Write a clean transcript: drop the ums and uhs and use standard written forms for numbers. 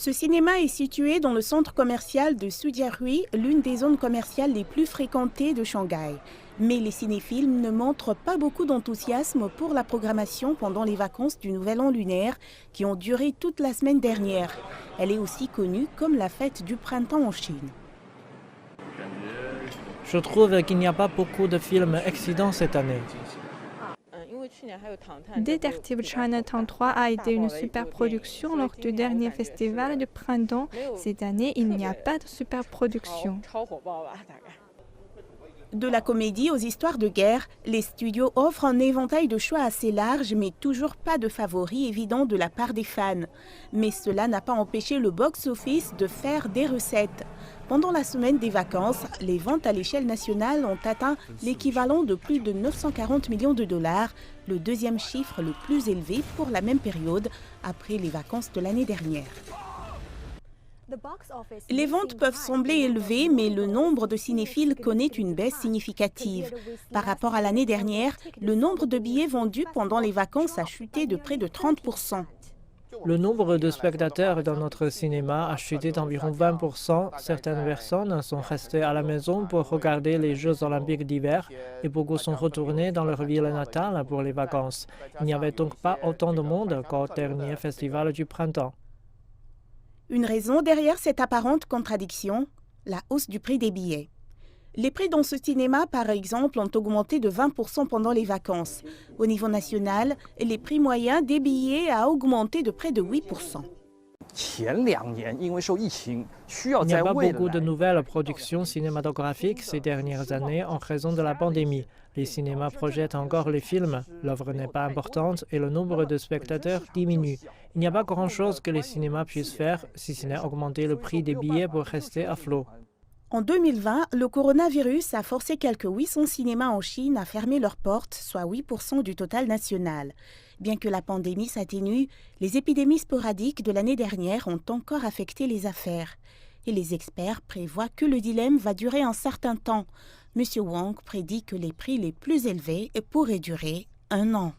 Ce cinéma est situé dans le centre commercial de Sudiarui, l'une des zones commerciales les plus fréquentées de Shanghai. Mais les cinéphiles ne montrent pas beaucoup d'enthousiasme pour la programmation pendant les vacances du Nouvel An lunaire qui ont duré toute la semaine dernière. Elle est aussi connue comme la fête du printemps en Chine. Je trouve qu'il n'y a pas beaucoup de films excitants cette année. Detective Chinatown 3 a été une super production lors du dernier festival du printemps. Cette année, il n'y a pas de super production. De la comédie aux histoires de guerre, les studios offrent un éventail de choix assez large, mais toujours pas de favoris évidents de la part des fans. Mais cela n'a pas empêché le box-office de faire des recettes. Pendant la semaine des vacances, les ventes à l'échelle nationale ont atteint l'équivalent de plus de 940 millions de dollars, le deuxième chiffre le plus élevé pour la même période après les vacances de l'année dernière. Les ventes peuvent sembler élevées, mais le nombre de cinéphiles connaît une baisse significative. Par rapport à l'année dernière, le nombre de billets vendus pendant les vacances a chuté de près de 30%. Le nombre de spectateurs dans notre cinéma a chuté d'environ 20%. Certaines personnes sont restées à la maison pour regarder les Jeux olympiques d'hiver et beaucoup sont retournés dans leur ville natale pour les vacances. Il n'y avait donc pas autant de monde qu'au dernier festival du printemps. Une raison derrière cette apparente contradiction, la hausse du prix des billets. Les prix dans ce cinéma, par exemple, ont augmenté de 20% pendant les vacances. Au niveau national, les prix moyens des billets a augmenté de près de 8%. Il n'y a pas beaucoup de nouvelles productions cinématographiques ces dernières années en raison de la pandémie. Les cinémas projettent encore les films, l'œuvre n'est pas importante et le nombre de spectateurs diminue. Il n'y a pas grand-chose que les cinémas puissent faire, si ce n'est augmenter le prix des billets pour rester à flot. En 2020, le coronavirus a forcé quelques 800 cinémas en Chine à fermer leurs portes, soit 8% du total national. Bien que la pandémie s'atténue, les épidémies sporadiques de l'année dernière ont encore affecté les affaires. Et les experts prévoient que le dilemme va durer un certain temps. M. Wang prédit que les prix les plus élevés pourraient durer 1 an.